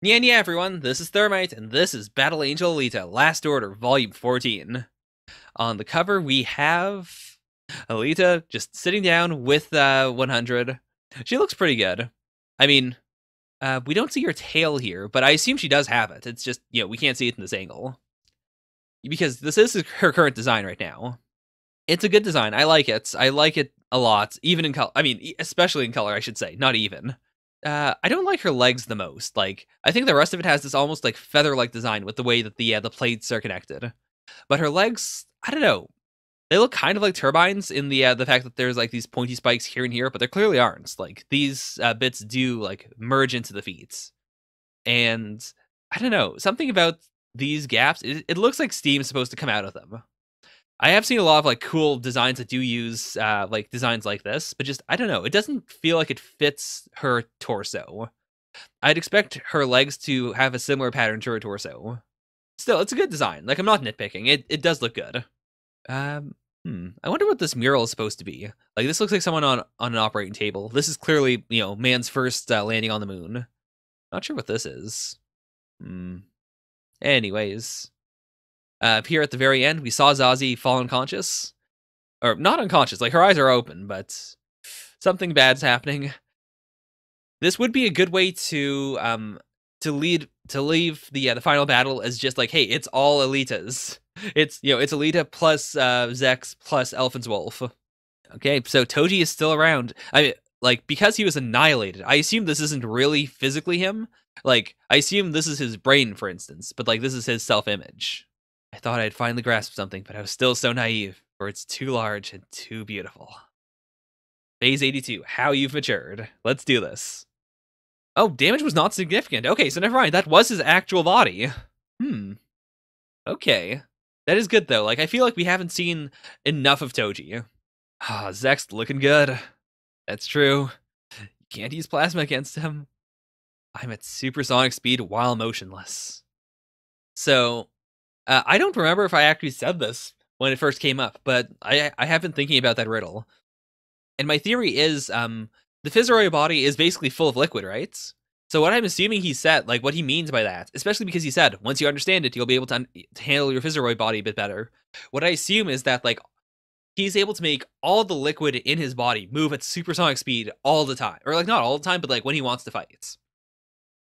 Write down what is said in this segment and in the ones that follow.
Yeah, everyone, this is Thermite, and this is Battle Angel Alita, Last Order, Volume 14. On the cover, we have Alita just sitting down with 100. She looks pretty good. I mean, we don't see her tail here, but I assume she does have it. It's just, we can't see it in this angle. Because this is her current design right now. It's a good design. I like it. I like it a lot, even in color. I mean, especially in color, I should say, not even. I don't like her legs the most. Like, I think the rest of it has this almost like feather-like design with the way that the plates are connected. But her legs, I don't know. They look kind of like turbines in the fact that there's like these pointy spikes here and here, but they clearly aren't. Like these bits do like merge into the feet, and I don't know, something about these gaps. It looks like steam is supposed to come out of them. I have seen a lot of like cool designs that do use like designs like this, but just I don't know, it doesn't feel like it fits her torso. I'd expect her legs to have a similar pattern to her torso. Still, it's a good design. Like I'm not nitpicking. It does look good. I wonder what this mural is supposed to be. Like this looks like someone on an operating table. This is clearly, man's first landing on the moon. Not sure what this is. Anyways, here at the very end, we saw Zazie fall unconscious. Or not unconscious, like her eyes are open, but something bad's happening. This would be a good way to leave the final battle as just like, hey, it's all Elitas. It's it's Alita plus Zex plus Elfin's Wolf. Okay, so Toji is still around. I mean, like because he was annihilated, I assume this isn't really physically him. Like I assume this is his brain, for instance, but like this is his self-image. I thought I'd finally grasped something, but I was still so naive, for it's too large and too beautiful. Phase 82, how you've matured. Let's do this. Oh, damage was not significant. Okay, so never mind. That was his actual body. Okay. That is good, though. Like, I feel like we haven't seen enough of Toji. Ah, Zex looking good. That's true. You can't use plasma against him. I'm at supersonic speed while motionless. So, I don't remember if I actually said this when it first came up, but I have been thinking about that riddle. And my theory is, the Fizzoroy body is basically full of liquid, right? So what I'm assuming he said, like what he means by that, especially because he said, once you understand it, you'll be able to handle your Fizzoroy body a bit better. What I assume is that, like, he's able to make all the liquid in his body move at supersonic speed all the time. Or, like, not all the time, but, like, when he wants to fight.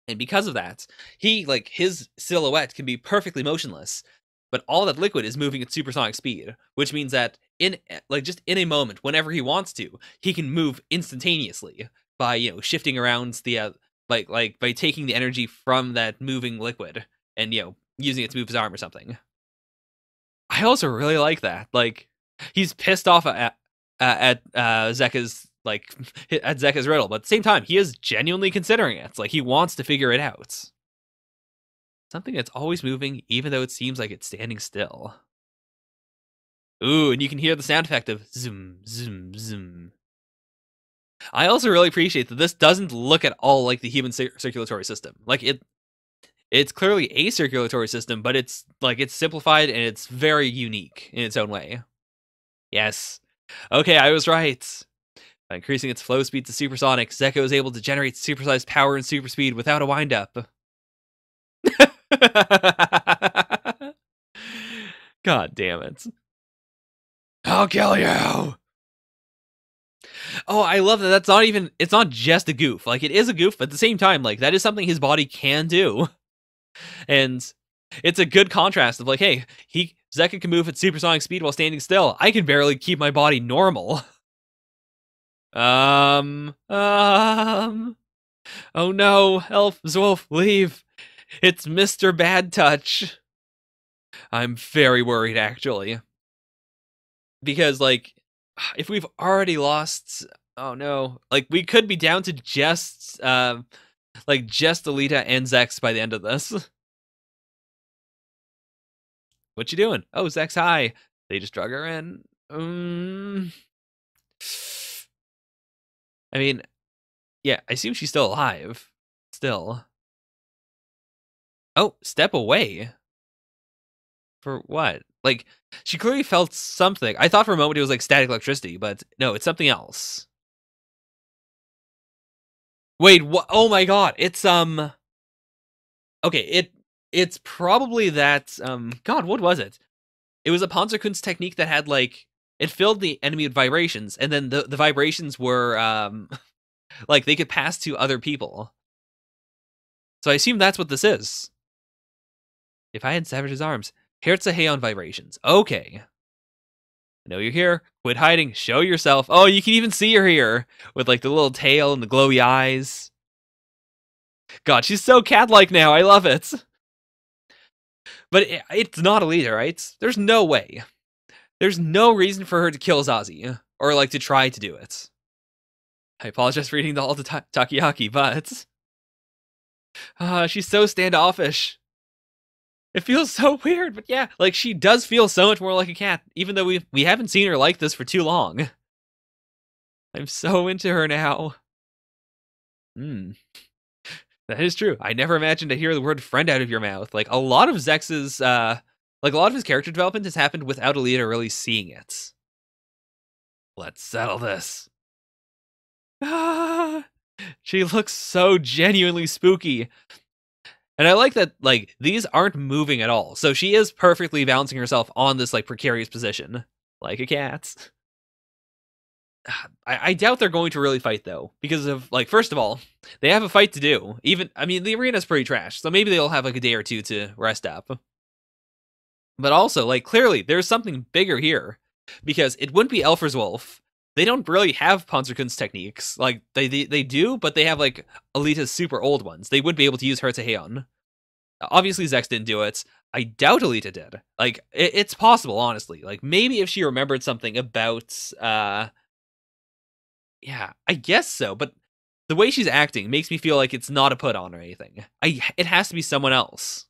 And because of that, he, like, his silhouette can be perfectly motionless, but all that liquid is moving at supersonic speed, which means that just in a moment, whenever he wants to, he can move instantaneously by, shifting around the, by taking the energy from that moving liquid and, using it to move his arm or something. I also really like that. Like, he's pissed off at Zeka's, like, at Zeka's riddle, but at the same time, he is genuinely considering it. Like, he wants to figure it out. Something that's always moving, even though it seems like it's standing still. Ooh, and you can hear the sound effect of zoom, zoom, zoom. I also really appreciate that this doesn't look at all like the human circulatory system. Like, it's clearly a circulatory system, but it's simplified and it's very unique in its own way. Yes. Okay, I was right. By increasing its flow speed to supersonic, Zeko is able to generate supersized power and super speed without a windup. God damn it. I'll kill you! Oh, I love that. It's not just a goof. Like, it is a goof, but at the same time, like, that is something his body can do. And it's a good contrast of, like, hey, Zeka can move at supersonic speed while standing still. I can barely keep my body normal. Oh no, Elf, Zwolf, leave. It's Mr. Bad Touch. I'm very worried, actually. Because, like, if we've already lost, oh no, like, we could be down to just Alita and Zex by the end of this. What you doing? Oh, Zex, hi. They just drug her in. I mean, yeah, I assume she's still alive. Still. Oh, step away. For what? Like, she clearly felt something. I thought for a moment it was like static electricity, but no, it's something else. Wait, what? Oh my god, it's Okay, it's probably that, God, what was it? It was a Panzerkunst technique that had, like, it filled the enemy with vibrations, and then the vibrations were, like, they could pass to other people. So I assume that's what this is. If I had severed his arms. Herzeheion vibrations. Okay. I know you're here. Quit hiding. Show yourself. Oh, you can even see her here with, like, the little tail and the glowy eyes. God, she's so cat-like now. I love it. But it's not Alita, right? There's no way. There's no reason for her to kill Zazie, or, like, to try to do it. I apologize for eating all the takoyaki, but... she's so standoffish. It feels so weird, but yeah, like, she does feel so much more like a cat, even though we haven't seen her like this for too long. I'm so into her now. That is true. I never imagined to hear the word friend out of your mouth. Like, a lot of Zex's, like, a lot of his character development has happened without Alita really seeing it. Let's settle this. She looks so genuinely spooky. And I like that, like, these aren't moving at all. So she is perfectly balancing herself on this, like, precarious position. Like a cat. I doubt they're going to really fight, though. Because of, like, first of all, they have a fight to do. Even, I mean, the arena's pretty trash. So maybe they'll have, like, a day or two to rest up. But also, like, clearly, there's something bigger here. Because it wouldn't be Elfer's Wolf. They don't really have Panzerkunst techniques. Like, they do, but they have, like, Alita's super old ones. They would be able to use Herzeheion. Obviously, Zex didn't do it. I doubt Alita did. Like, it's possible, honestly. Like, maybe if she remembered something about, yeah, I guess so, but the way she's acting makes me feel like it's not a put-on or anything. It has to be someone else.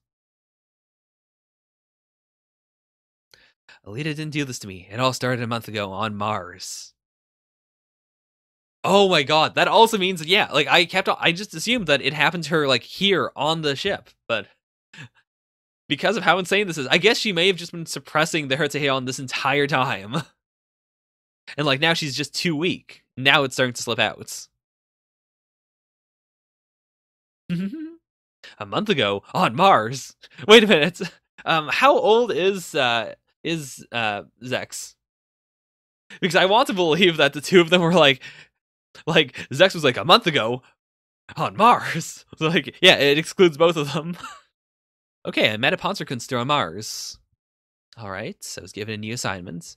Alita didn't do this to me. It all started a month ago on Mars. Oh my god, that also means, yeah, like, I just assumed that it happened to her, like, here on the ship, but because of how insane this is, I guess she may have just been suppressing the Herzeheion this entire time. And, like, now she's just too weak. Now it's starting to slip out. A month ago on Mars. Wait a minute. How old is Zex? Because I want to believe that the two of them were like Zex was like a month ago on Mars. So, like, yeah, it excludes both of them. Okay, I met a Panzerkunster on Mars. All right, so I was given a new assignment.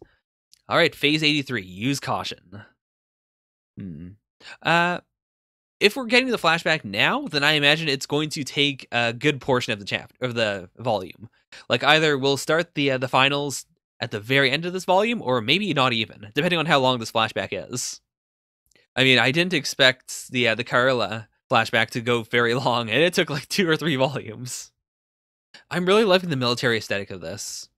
All right, phase 83. Use caution. If we're getting the flashback now, then I imagine it's going to take a good portion of the chapter of the volume. Like, either we'll start the finals at the very end of this volume, or maybe not even, depending on how long this flashback is. I mean, I didn't expect the Carla flashback to go very long, and it took like 2 or 3 volumes. I'm really loving the military aesthetic of this.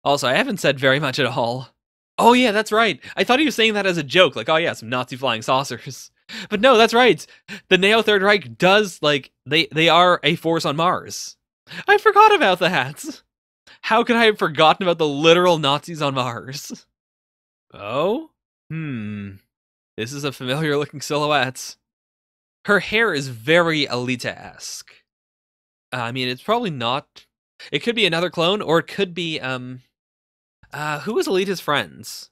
Also, I haven't said very much at all. Oh yeah, that's right. I thought he was saying that as a joke, like, oh yeah, some Nazi flying saucers. But no, that's right. The Neo Third Reich does, like, they are a force on Mars. I forgot about that. How could I have forgotten about the literal Nazis on Mars? Oh? This is a familiar looking silhouette. Her hair is very Alita-esque. I mean, it's probably not... It could be another clone, or it could be, who was Alita's friends?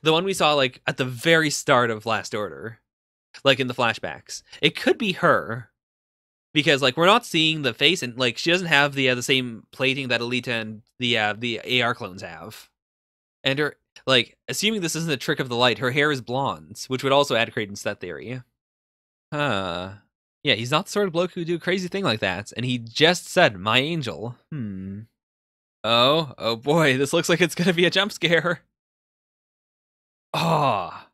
The one we saw, like, at the very start of Last Order. Like, in the flashbacks. It could be her. Because, like, we're not seeing the face, and, like, she doesn't have the same plating that Alita and the AR clones have. And her, like, assuming this isn't a trick of the light, her hair is blonde, which would also add credence to that theory. Huh. Yeah, he's not the sort of bloke who would do a crazy thing like that, and he just said, my angel. Oh boy, this looks like it's gonna be a jump scare. Oh.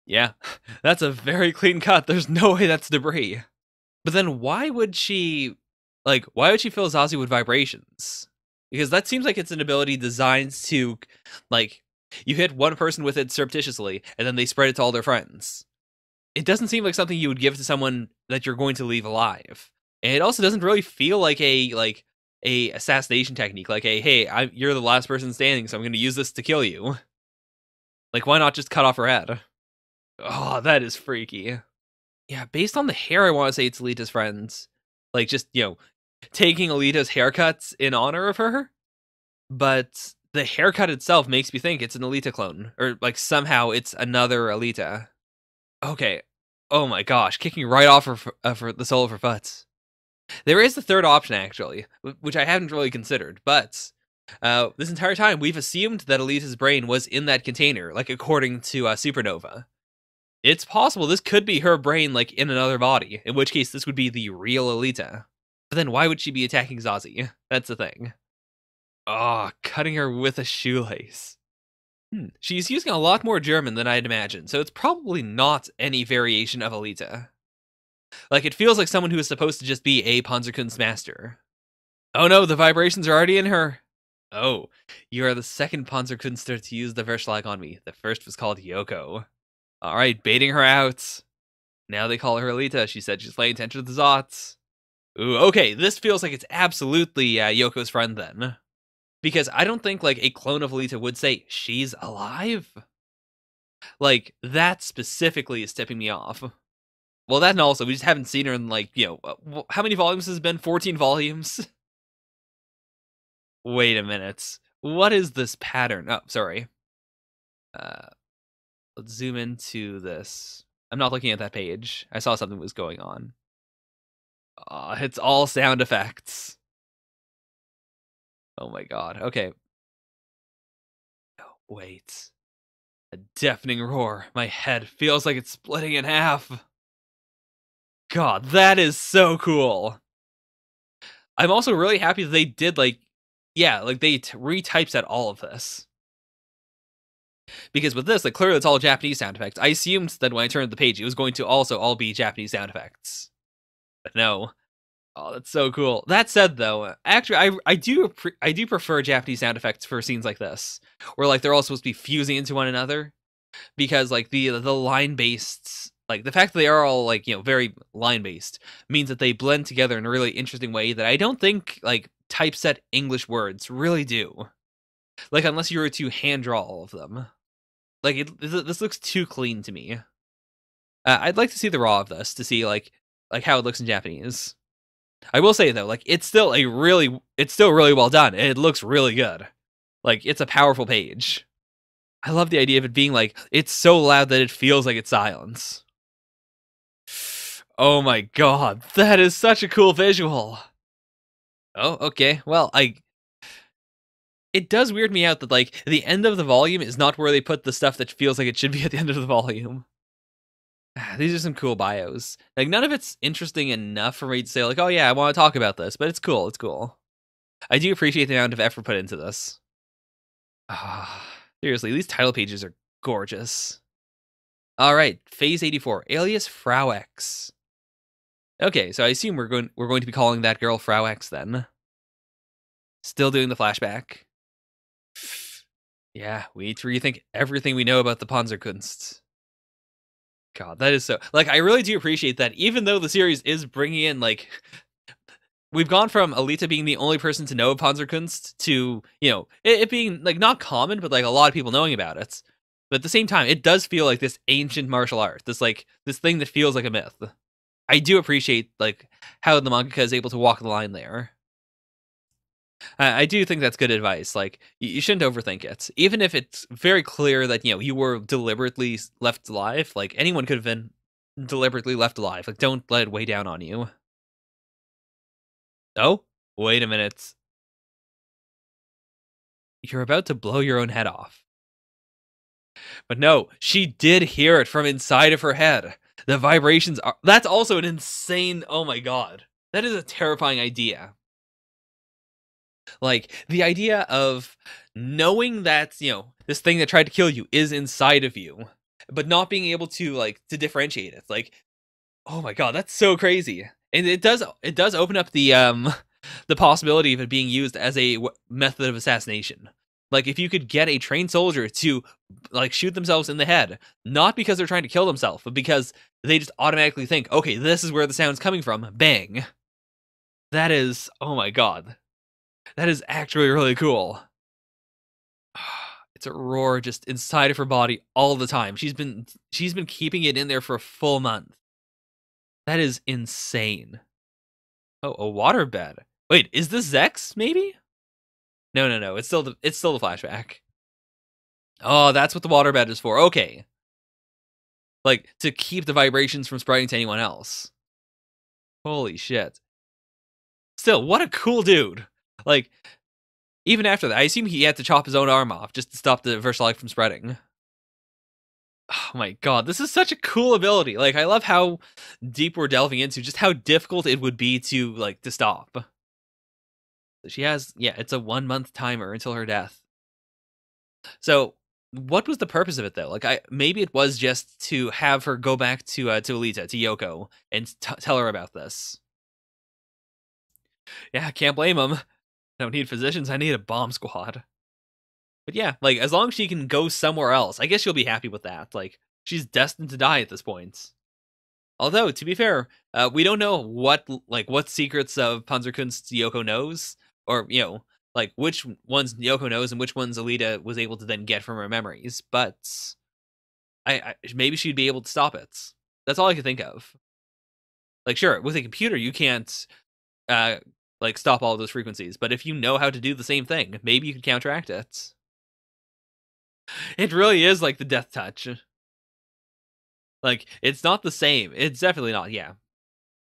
Yeah, that's a very clean cut. There's no way that's debris. But then why would she fill Zazie with vibrations? Because that seems like it's an ability designed to, like, you hit one person with it surreptitiously, and then they spread it to all their friends. It doesn't seem like something you would give to someone that you're going to leave alive. And it also doesn't really feel like a assassination technique. Like, hey, you're the last person standing, so I'm going to use this to kill you. Like, why not just cut off her head? Oh, that is freaky. Yeah, based on the hair, I want to say it's Alita's friends. Like, just, taking Alita's haircuts in honor of her, but the haircut itself makes me think it's an Alita clone, or like somehow it's another Alita. Okay. Oh my gosh, kicking right off for the solo for Futz. There is the third option, actually, which I haven't really considered, but this entire time we've assumed that Alita's brain was in that container, like according to Supernova. It's possible this could be her brain, like, in another body, in which case this would be the real Alita. But then why would she be attacking Zazie? That's the thing. Oh, cutting her with a shoelace. She's using a lot more German than I'd imagined, so it's probably not any variation of Alita. Like, it feels like someone who is supposed to just be a Panzerkunst master. Oh no, the vibrations are already in her. Oh, you are the second Panzerkunstler to use the Verschlag on me. The first was called Yoko. Alright, baiting her out. Now they call her Alita. She said she's laying attention to the Zots. Ooh, okay, this feels like it's absolutely Yoko's friend then. Because I don't think, like, a clone of Alita would say, she's alive? Like, that specifically is tipping me off. Well, that and also, we just haven't seen her in, like, you know, how many volumes has it been? 14 volumes? Wait a minute. What is this pattern? Oh, sorry. Let's zoom into this. I'm not looking at that page. I saw something was going on. It's all sound effects. Oh my god. Okay. Oh, wait. A deafening roar. My head feels like it's splitting in half. God, that is so cool. I'm also really happy that they did, like, yeah, like, they retypeset all of this. Because with this, like, clearly it's all Japanese sound effects. I assumed that when I turned the page, it was going to also all be Japanese sound effects. But no. Oh, that's so cool. That said, though, actually, I do prefer Japanese sound effects for scenes like this, where, like, they're all supposed to be fusing into one another. Because, like, the line-based, like, the fact that they are all, like, you know, very line-based means that they blend together in a really interesting way that I don't think, like, typeset English words really do. Like, unless you were to hand draw all of them. Like, this looks too clean to me. I'd like to see the raw of this to see, like how it looks in Japanese. I will say, though, like, it's still really well done, and it looks really good. Like, it's a powerful page. I love the idea of it being, like, it's so loud that it feels like it's silence. Oh my god, that is such a cool visual. Oh, okay, well, it does weird me out that, like, the end of the volume is not where they put the stuff that feels like it should be at the end of the volume. These are some cool bios. Like, none of it's interesting enough for me to say, like, oh yeah, I want to talk about this, but it's cool, it's cool. I do appreciate the amount of effort put into this. Seriously, these title pages are gorgeous. Alright, Phase 84, alias Frau X. Okay, so I assume we're going to be calling that girl Frau X then. Still doing the flashback. Yeah, we need to rethink everything we know about the Panzerkunst. God, that is so... Like, I really do appreciate that, even though the series is bringing in, like... We've gone from Alita being the only person to know of Panzerkunst to, you know, it being, like, not common, but, like, a lot of people knowing about it. But at the same time, it does feel like this ancient martial art. This, like, this thing that feels like a myth. I do appreciate, like, how the mangaka is able to walk the line there. I do think that's good advice. Like, you shouldn't overthink it. Even if it's very clear that, you know, you were deliberately left alive, like, anyone could have been deliberately left alive. Like, don't let it weigh down on you. Oh, wait a minute. You're about to blow your own head off. But no, she did hear it from inside of her head. The vibrations are... That's also an insane... Oh my god. That is a terrifying idea. Like, the idea of knowing that, you know, this thing that tried to kill you is inside of you, but not being able to, like, to differentiate it. Like, oh my god, that's so crazy. And it does open up the possibility of it being used as a method of assassination. Like, if you could get a trained soldier to, like, shoot themselves in the head, not because they're trying to kill themselves, but because they just automatically think, okay, this is where the sound's coming from, bang. That is, oh my god. That is actually really cool. It's a roar just inside of her body all the time. She's been keeping it in there for a full month. That is insane. Oh, a waterbed. Wait, is this Zex, maybe? No. It's still the flashback. Oh, that's what the waterbed is for. Okay. Like, to keep the vibrations from spreading to anyone else. Holy shit. Still, what a cool dude. Like, even after that, I assume he had to chop his own arm off just to stop the Versalight from spreading. Oh my god, this is such a cool ability. Like, I love how deep we're delving into just how difficult it would be to, like, to stop. She has, yeah, it's a 1-month timer until her death. So, what was the purpose of it though? Like, maybe it was just to have her go back to Alita, to Yoko, and tell her about this. Yeah, I can't blame him. I don't need physicians. I need a bomb squad. But yeah, like, as long as she can go somewhere else, I guess she'll be happy with that. Like, she's destined to die at this point. Although, to be fair, we don't know what secrets of Panzerkunst Yoko knows, or, you know, like, which ones Yoko knows and which ones Alita was able to then get from her memories. But maybe she'd be able to stop it. That's all I could think of. Like, sure, with a computer, you can't, like, stop all of those frequencies. But if you know how to do the same thing, maybe you could counteract it. It really is like the death touch. Like, it's not the same. It's definitely not, yeah.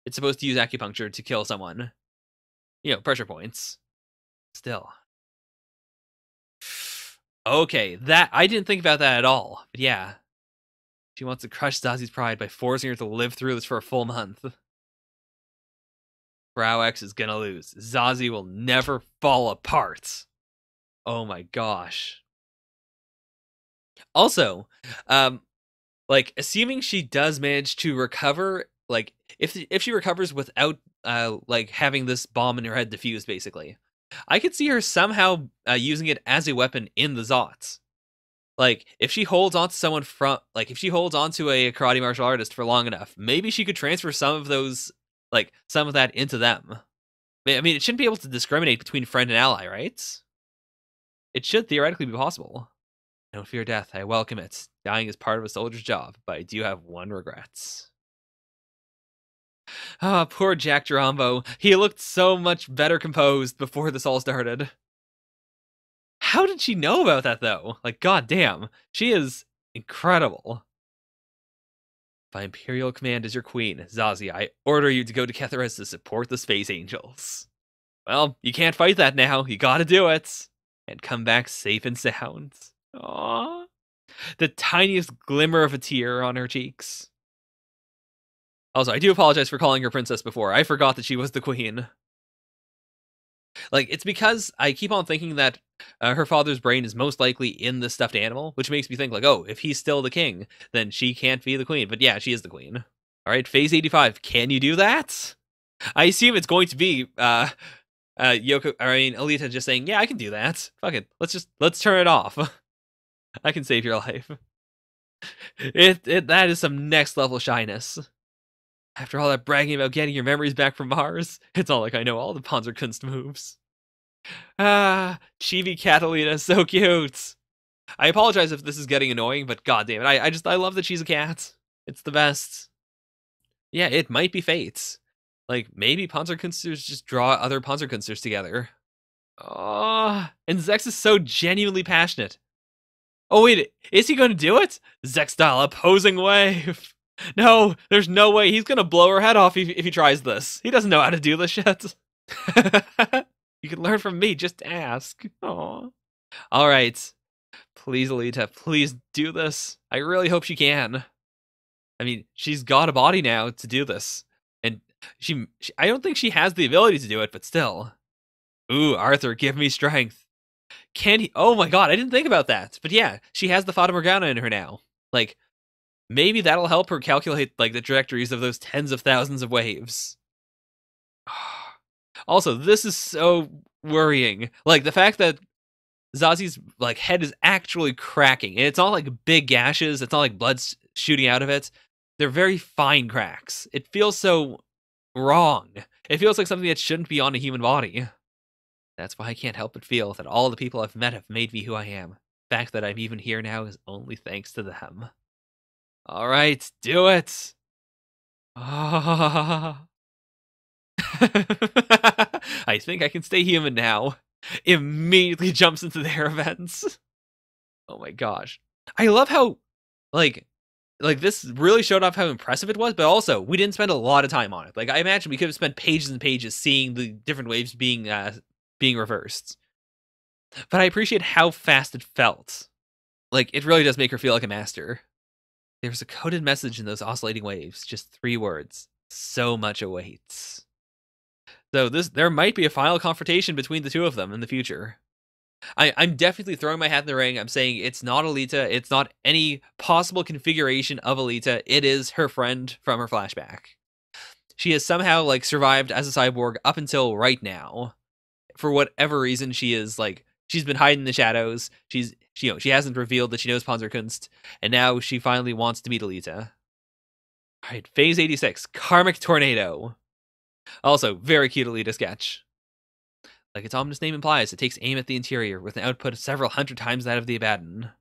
It's supposed to use acupuncture to kill someone. You know, pressure points. Still. Okay, that I didn't think about that at all. But yeah. She wants to crush Zazi's pride by forcing her to live through this for a full month. Brow X is gonna lose. Zazie will never fall apart. Oh my gosh. Also, like, assuming she does manage to recover, like, if she recovers without like having this bomb in her head defused, basically, I could see her somehow using it as a weapon in the Zots. Like, if she holds on to someone from, like, if she holds on to a karate martial artist for long enough, maybe she could transfer some of those, like, some of that into them. I mean, it shouldn't be able to discriminate between friend and ally, right? It should theoretically be possible. Don't fear death, I welcome it. Dying is part of a soldier's job, but I do have one regret. Ah, poor Jack Gerambo. He looked so much better composed before this all started. How did she know about that, though? Like, goddamn. She is incredible. By Imperial command as your queen, Zazie, I order you to go to Kethares to support the Space Angels. Well, you can't fight that now. You gotta do it. And come back safe and sound. Aww. The tiniest glimmer of a tear on her cheeks. Also, I do apologize for calling her princess before. I forgot that she was the queen. Like, it's because I keep on thinking that her father's brain is most likely in the stuffed animal, which makes me think, like, oh, if he's still the king, then she can't be the queen. But yeah, she is the queen. All right, phase 85. Can you do that? I assume it's going to be Alita just saying, yeah, I can do that. Fuck it. Let's turn it off. I can save your life. That is some next level shyness. After all that bragging about getting your memories back from Mars, it's all like I know all the Panzerkunst moves. Ah, Chibi Catalina, so cute. I apologize if this is getting annoying, but goddamn it, I love that she's a cat. It's the best. Yeah, it might be fate. Like, maybe Panzerkunsters just draw other Panzerkunsters together. Oh, and Zex is so genuinely passionate. Oh wait, is he going to do it? Zex style opposing wave. No, there's no way. He's going to blow her head off if he tries this. He doesn't know how to do this shit. You can learn from me. Just ask. Aww. All right. Please, Alita, please do this. I really hope she can. I mean, she's got a body now to do this. And I don't think she has the ability to do it, but still. Ooh, Arthur, give me strength. Can he? Oh my god, I didn't think about that. But yeah, she has the Fata Morgana in her now. Like, maybe that'll help her calculate, like, the trajectories of those tens of thousands of waves. Also, this is so worrying. Like, the fact that Zazie's, like, head is actually cracking. And it's not like big gashes. It's not like blood's shooting out of it. They're very fine cracks. It feels so wrong. It feels like something that shouldn't be on a human body. That's why I can't help but feel that all the people I've met have made me who I am. The fact that I'm even here now is only thanks to them. All right, do it. I think I can stay human now. Immediately jumps into their events. Oh my gosh. I love how, like this really showed off how impressive it was, but also we didn't spend a lot of time on it. Like I imagine we could have spent pages and pages seeing the different waves being reversed. But I appreciate how fast it felt. Like it really does make her feel like a master. There's a coded message in those oscillating waves, just 3 words. So much awaits. So there might be a final confrontation between the two of them in the future. I'm definitely throwing my hat in the ring. I'm saying it's not Alita. It's not any possible configuration of Alita. It is her friend from her flashback. She has somehow like survived as a cyborg up until right now. For whatever reason, she is like she's been hiding in the shadows. She hasn't revealed that she knows Panzerkunst, and now she finally wants to meet Alita. All right, Phase 86, Karmic Tornado. Also, very cute Alita sketch. Like its ominous name implies, it takes aim at the interior with an output of several hundred times that of the Abaddon.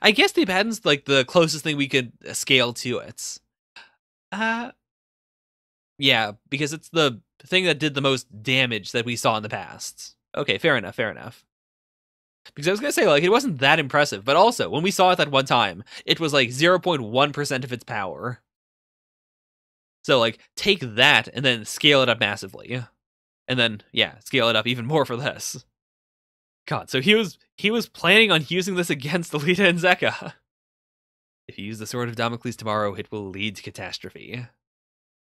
I guess the Abaddon's like the closest thing we could scale to it. Yeah, because it's the thing that did the most damage that we saw in the past. Okay, fair enough, fair enough. Because I was gonna say, like, it wasn't that impressive, but also, when we saw it that one time, it was like 0.1% of its power. So, like, take that and then scale it up massively. And then, yeah, scale it up even more for this. God, so he was planning on using this against Alita and Zeka. If you use the Sword of Damocles tomorrow, it will lead to catastrophe.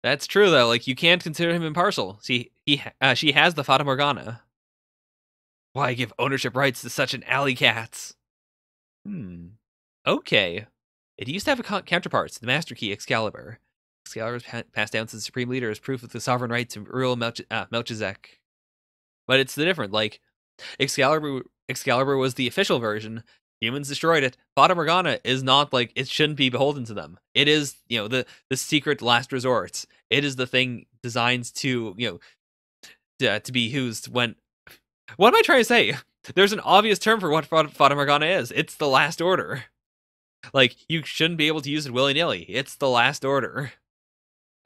That's true, though. Like, you can't consider him impartial. See, she has the Fata Morgana. Why give ownership rights to such an alley cat? Okay. It used to have a counterpart, the Master Key Excalibur. Excalibur is passed down to the Supreme Leader as proof of the sovereign right to rule Melchizedek. But it's the different, like, Excalibur was the official version. Humans destroyed it. Fata Morgana is not, like, it shouldn't be beholden to them. It is, the secret last resort. It is the thing designed to, to be used when... What am I trying to say? There's an obvious term for what Fata Morgana is. It's the last order. Like, you shouldn't be able to use it willy-nilly. It's the last order.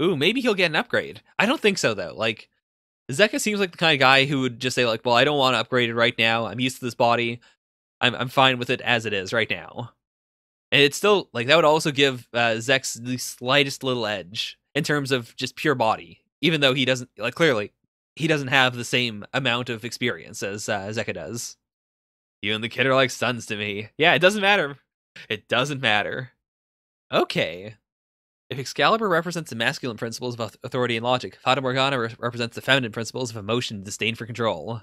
Ooh, maybe he'll get an upgrade. I don't think so, though. Like, Zeka seems like the kind of guy who would just say, like, well, I don't want to upgrade it right now. I'm used to this body. I'm fine with it as it is right now. And it's still, like, that would also give Zex the slightest little edge in terms of just pure body. Even though he doesn't, like, clearly, he doesn't have the same amount of experience as Zeka does. You and the kid are like sons to me. Yeah, it doesn't matter. It doesn't matter. Okay. If Excalibur represents the masculine principles of authority and logic, Fata Morgana represents the feminine principles of emotion and disdain for control.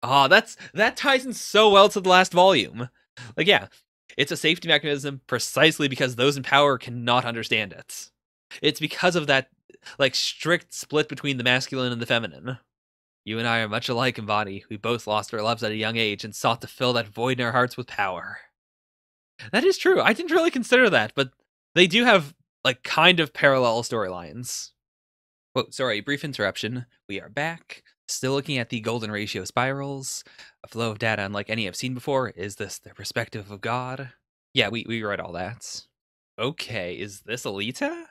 Ah, that ties in so well to the last volume. Like, yeah, it's a safety mechanism precisely because those in power cannot understand it. It's because of that, like, strict split between the masculine and the feminine. You and I are much alike in body. We both lost our loves at a young age and sought to fill that void in our hearts with power. That is true. I didn't really consider that, but they do have, like, kind of parallel storylines. Whoa, sorry, brief interruption. We are back. Still looking at the golden ratio spirals. A flow of data unlike any I've seen before. Is this the perspective of God? Yeah, we read all that. Okay, is this Alita?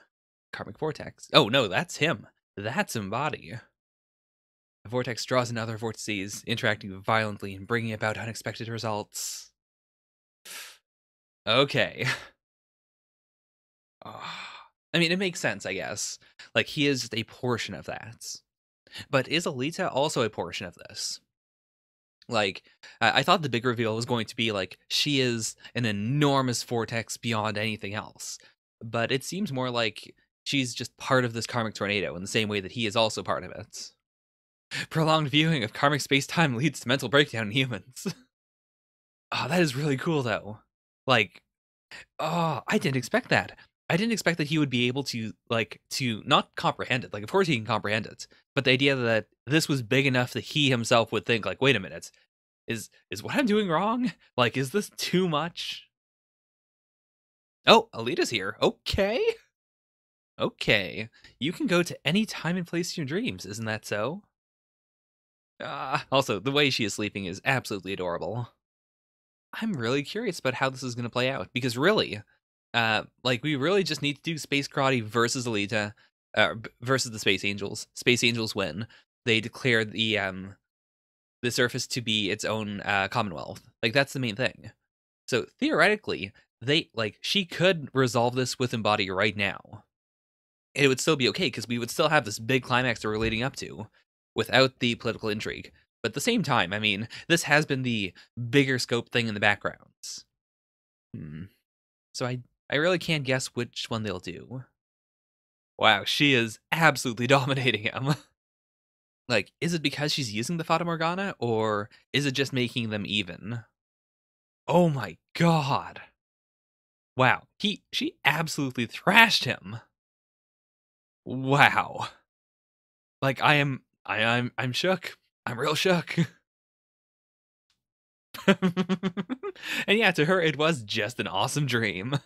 Karmic vortex. Oh, no, that's him. That's Embody. The vortex draws in other vortices, interacting violently and bringing about unexpected results. Okay. I mean, it makes sense, I guess. Like, he is just a portion of that. But is Alita also a portion of this? Like, I thought the big reveal was going to be, like, she is an enormous vortex beyond anything else. But it seems more like she's just part of this karmic tornado in the same way that he is also part of it. Prolonged viewing of karmic space-time leads to mental breakdown in humans. Oh, that is really cool, though. Like, oh, I didn't expect that. I didn't expect that he would be able to, like, to not comprehend it. Like, of course he can comprehend it. But the idea that this was big enough that he himself would think, like, wait a minute, is what I'm doing wrong? Like, is this too much? Oh, Alita's here. Okay. Okay. You can go to any time and place in your dreams, isn't that so? Also, the way she is sleeping is absolutely adorable. I'm really curious about how this is going to play out, because really, like, we really just need to do Space Karate versus Alita, versus the Space Angels. Space Angels win. they declare the surface to be its own commonwealth. Like that's the main thing. So theoretically, she could resolve this with Embody right now. It would still be okay because we would still have this big climax that we're leading up to without the political intrigue. But at the same time, I mean, this has been the bigger scope thing in the backgrounds. Hmm. So I really can't guess which one they'll do. Wow, she is absolutely dominating him. Like, is it because she's using the Fata Morgana, or is it just making them even? Oh my god. Wow, she absolutely thrashed him. Wow. Like I'm shook. I'm real shook. And yeah, to her it was just an awesome dream.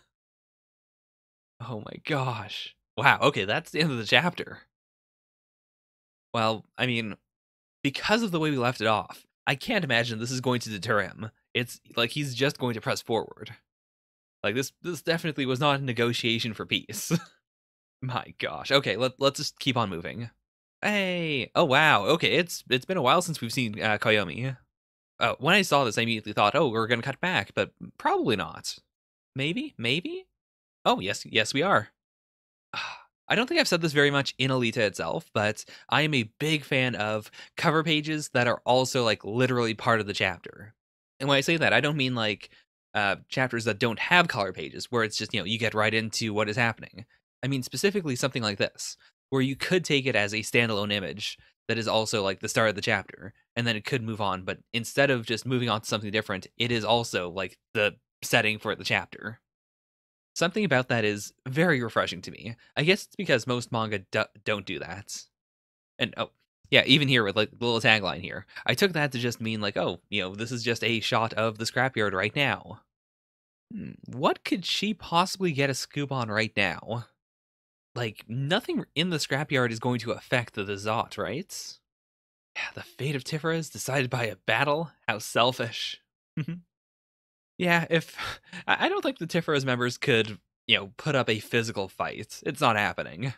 Oh my gosh. Wow, okay, that's the end of the chapter. Well, I mean, because of the way we left it off, I can't imagine this is going to deter him. It's like he's just going to press forward. Like this definitely was not a negotiation for peace. My gosh. Okay, let's just keep on moving. Hey. Oh wow. Okay, it's been a while since we've seen Koyomi. When I saw this, I immediately thought, "Oh, we're gonna cut back," but probably not. Maybe, maybe. Oh yes, yes, we are. I don't think I've said this very much in Alita itself, but I am a big fan of cover pages that are also like literally part of the chapter. And when I say that, I don't mean like chapters that don't have color pages where it's just, you get right into what is happening. I mean specifically something like this, where you could take it as a standalone image that is also like the start of the chapter, and then it could move on, but instead of just moving on to something different, it is also like the setting for the chapter. Something about that is very refreshing to me. I guess it's because most manga don't do that. And oh, yeah, even here with like the little tagline here, I took that to just mean like, oh, this is just a shot of the scrapyard right now. What could she possibly get a scoop on right now? Like nothing in the scrapyard is going to affect the Zot, right? Yeah, the fate of Tifra is decided by a battle. How selfish. Yeah, if I don't think the Tifera's members could, put up a physical fight. It's not happening.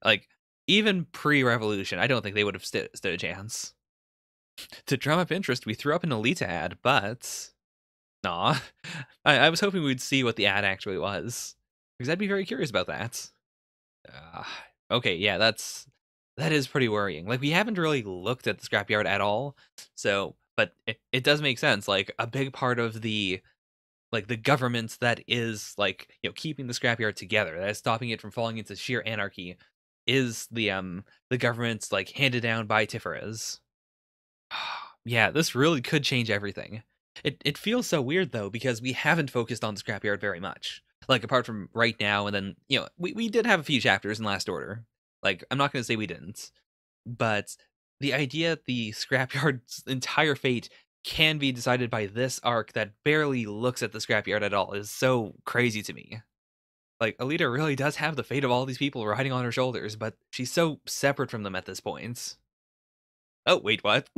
Like even pre-revolution, I don't think they would have stood a chance. To drum up interest, we threw up an Alita ad, but nah. I was hoping we'd see what the ad actually was, because I'd be very curious about that. Uh, okay, yeah, that is pretty worrying. Like we haven't really looked at the scrapyard at all, so but it does make sense. Like a big part of the government that is like keeping the scrapyard together, that is stopping it from falling into sheer anarchy, is the government's like handed down by Tiferes. Yeah, this really could change everything. It feels so weird though because we haven't focused on the scrapyard very much. Like apart from right now, and then we did have a few chapters in Last Order. Like I'm not going to say we didn't, but the idea the scrapyard's entire fate can be decided by this arc that barely looks at the scrapyard at all is so crazy to me. Like Alita really does have the fate of all these people riding on her shoulders, but she's so separate from them at this point. Oh, wait, what?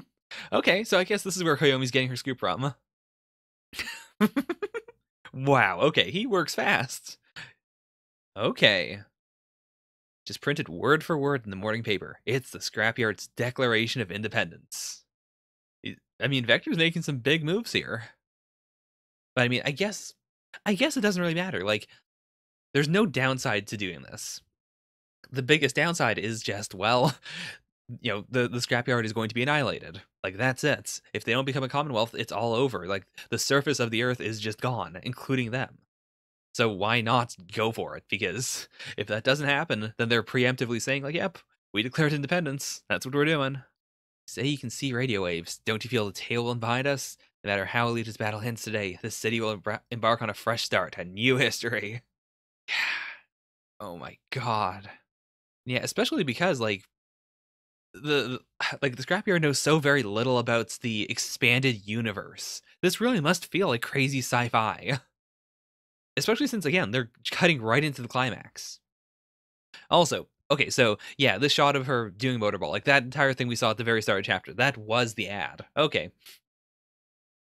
Okay, so I guess this is where Koyomi's getting her scoop from. Wow, okay, he works fast. Okay. Just printed word for word in the morning paper. It's the scrapyard's Declaration of Independence. I mean, Vector's making some big moves here. But I mean, I guess it doesn't really matter. Like, there's no downside to doing this. The biggest downside is just, well, the scrapyard is going to be annihilated. Like that's it. If they don't become a commonwealth, it's all over. Like the surface of the earth is just gone, including them. So why not go for it? Because if that doesn't happen, then they're preemptively saying like, "Yep, we declared independence. That's what we're doing." Say you can see radio waves. Don't you feel the tailwind behind us? No matter how Alita's battle ends today, this city will embark on a fresh start, a new history. Oh my god. Yeah, especially because the like the scrapyard knows so very little about the expanded universe. This really must feel like crazy sci-fi. Especially since again, they're cutting right into the climax. Also, okay, so yeah, this shot of her doing motorball, like that entire thing we saw at the very start of chapter, that was the ad. Okay.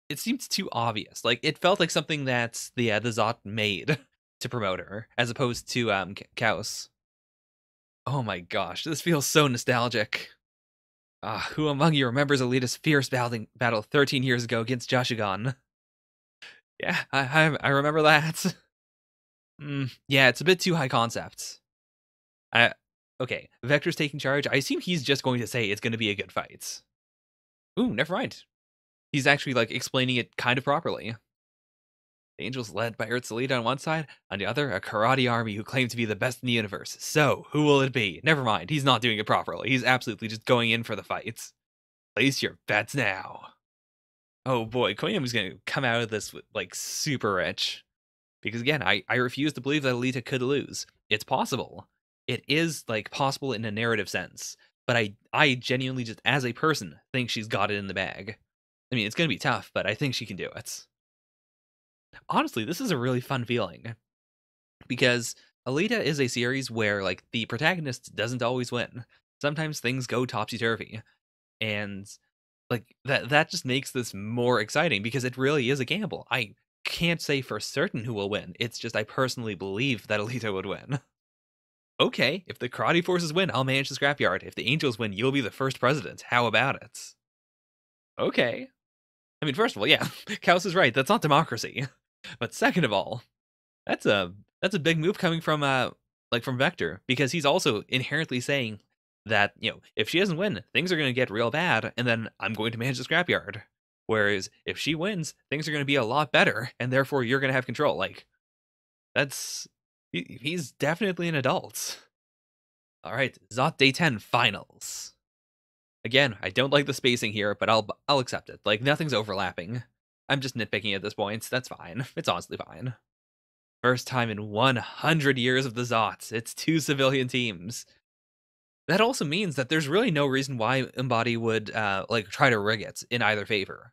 It seems too obvious. Like it felt like something that the Zot made to promote her, as opposed to Kaos. Oh my gosh, this feels so nostalgic. Ah, who among you remembers Alita's fierce battle 13 years ago against Jashigan? Yeah, I remember that. Yeah, it's a bit too high concept. I okay, Vector's taking charge. I assume he's just going to say it's going to be a good fight. Ooh, never mind. He's actually like explaining it kind of properly. The Angels led by Earth's Alita on one side, on the other, a karate army who claim to be the best in the universe. So, who will it be? Never mind, he's not doing it properly. He's absolutely just going in for the fights. Place your bets now. Oh boy, Koyama's gonna come out of this with, like, super rich. Because again, I refuse to believe that Alita could lose. It's possible. It is, like, possible in a narrative sense. But I genuinely just, as a person, think she's got it in the bag. I mean, it's gonna be tough, but I think she can do it. Honestly, this is a really fun feeling. Because Alita is a series where, like, the protagonist doesn't always win. Sometimes things go topsy-turvy. And like that just makes this more exciting because it really is a gamble. I can't say for certain who will win. It's just I personally believe that Alita would win. Okay, if the karate forces win, I'll manage the scrapyard. If the angels win, you'll be the first president. How about it? Okay. I mean, first of all, yeah, Kaus is right. That's not democracy. But second of all, that's a that's a big move coming from like from Vector because he's also inherently saying that, if she doesn't win, things are going to get real bad and then I'm going to manage the scrapyard. Whereas if she wins, things are going to be a lot better and therefore you're going to have control. Like that's he's definitely an adult. All right, Zot Day 10 finals. Again, I don't like the spacing here, but I'll accept it. Like nothing's overlapping. I'm just nitpicking at this point. That's fine. It's honestly fine. First time in 100 years of the Zots, it's two civilian teams. That also means that there's really no reason why Embody would, like, try to rig it in either favor.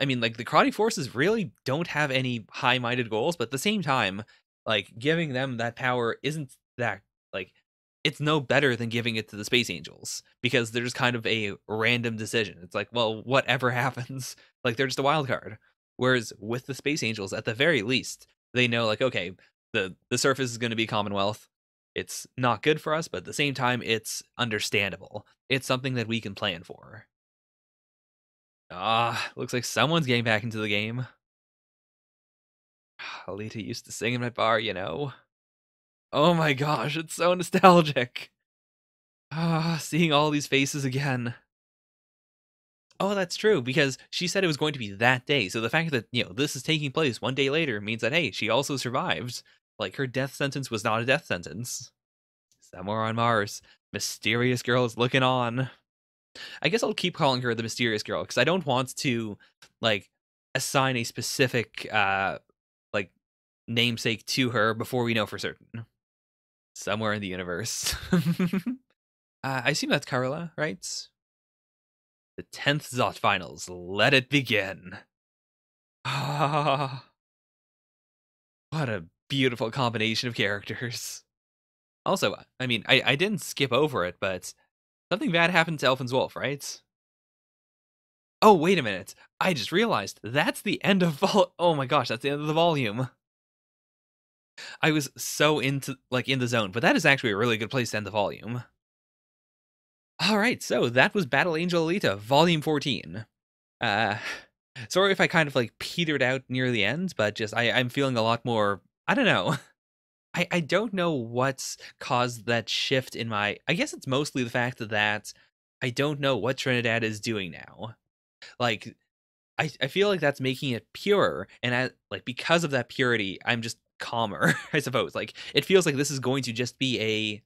I mean, like, the Karate Forces really don't have any high-minded goals, but at the same time, like, giving them that power isn't that, like, it's no better than giving it to the Space Angels, because there's kind of a random decision. It's like, well, whatever happens, like, they're just a wild card. Whereas with the Space Angels, at the very least, they know, like, okay, the surface is gonna be Commonwealth. It's not good for us, but at the same time, it's understandable. It's something that we can plan for. Ah, looks like someone's getting back into the game. Alita used to sing in my bar. Oh my gosh, it's so nostalgic. Ah, seeing all these faces again. Oh, that's true, because she said it was going to be that day. So the fact that, this is taking place one day later means that, hey, she also survived. Like, her death sentence was not a death sentence. Somewhere on Mars, mysterious girl is looking on. I guess I'll keep calling her the mysterious girl because I don't want to, like, assign a specific like namesake to her before we know for certain. Somewhere in the universe. I assume that's Carla, right? The 10th Zot Finals. Let it begin. Ah, what a beautiful combination of characters. Also, I mean, I didn't skip over it, but something bad happened to Elfin's Wolf, right? Oh, wait a minute. I just realized that's the end of oh my gosh, that's the end of the volume. I was so into like in the zone, but that is actually a really good place to end the volume. All right, so that was Battle Angel Alita, Volume 14. Uh sorry if I kind of like petered out near the end, but just I'm feeling a lot more, I don't know. I don't know what's caused that shift in my, I guess it's mostly the fact that I don't know what Trinidad is doing now. Like I feel like that's making it purer, and like because of that purity, I'm just calmer, I suppose. Like it feels like this is going to just be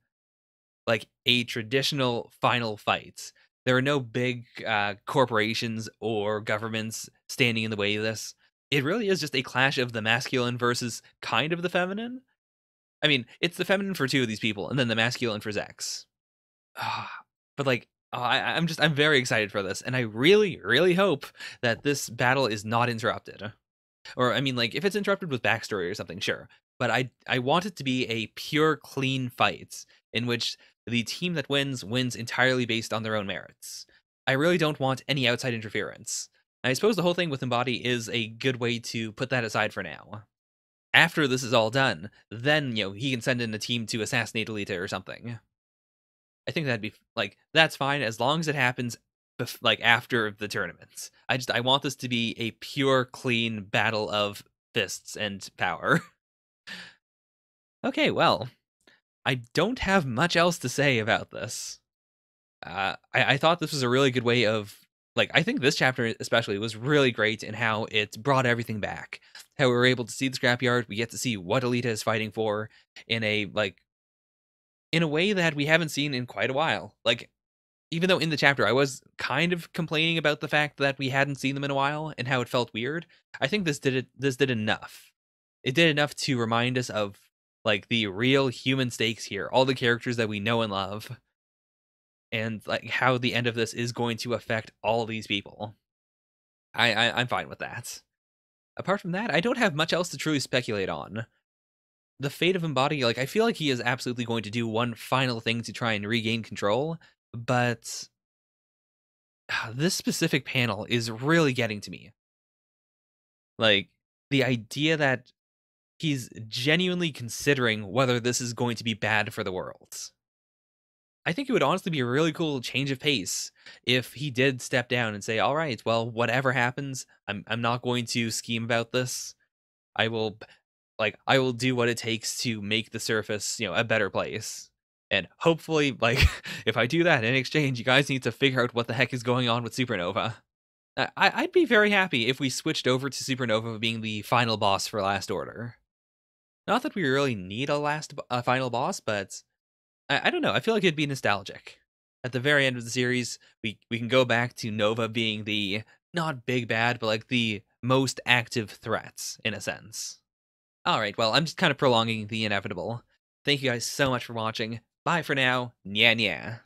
a traditional final fight. There are no big corporations or governments standing in the way of this. It really is just a clash of the masculine versus kind of the feminine. I mean, it's the feminine for two of these people, and then the masculine for Zex. Ah, but like, I'm very excited for this, and I really, really hope that this battle is not interrupted. Or I mean, like, if it's interrupted with backstory or something, sure. But I want it to be a pure, clean fight in which the team that wins entirely based on their own merits. I really don't want any outside interference. I suppose the whole thing with Embody is a good way to put that aside for now. After this is all done, then he can send in a team to assassinate Alita or something. I think that'd be like that's fine as long as it happens like after the tournaments. I want this to be a pure, clean battle of fists and power. Okay, well, I don't have much else to say about this. I thought this was a really good way of like I think this chapter especially was really great in how it brought everything back. How we were able to see the scrapyard, we get to see what Alita is fighting for in a like in a way that we haven't seen in quite a while. Like even though in the chapter I was kind of complaining about the fact that we hadn't seen them in a while and how it felt weird, I think this did enough. It did enough to remind us of like the real human stakes here, all the characters that we know and love, and like how the end of this is going to affect all these people. I'm fine with that. Apart from that, I don't have much else to truly speculate on. The fate of Embody, like I feel like he is absolutely going to do one final thing to try and regain control, but this specific panel is really getting to me. Like the idea that he's genuinely considering whether this is going to be bad for the world. I think it would honestly be a really cool change of pace if he did step down and say, "All right, well, whatever happens, I'm not going to scheme about this. I will I will do what it takes to make the surface, a better place." And hopefully, like if I do that in exchange, you guys need to figure out what the heck is going on with Supernova. I'd be very happy if we switched over to Supernova being the final boss for Last Order. Not that we really need a final boss, but I don't know. I feel like it'd be nostalgic. At the very end of the series, we can go back to Nova being the not big bad, but like the most active threats in a sense. All right, well, I'm just kind of prolonging the inevitable. Thank you guys so much for watching. Bye for now. Nya nya.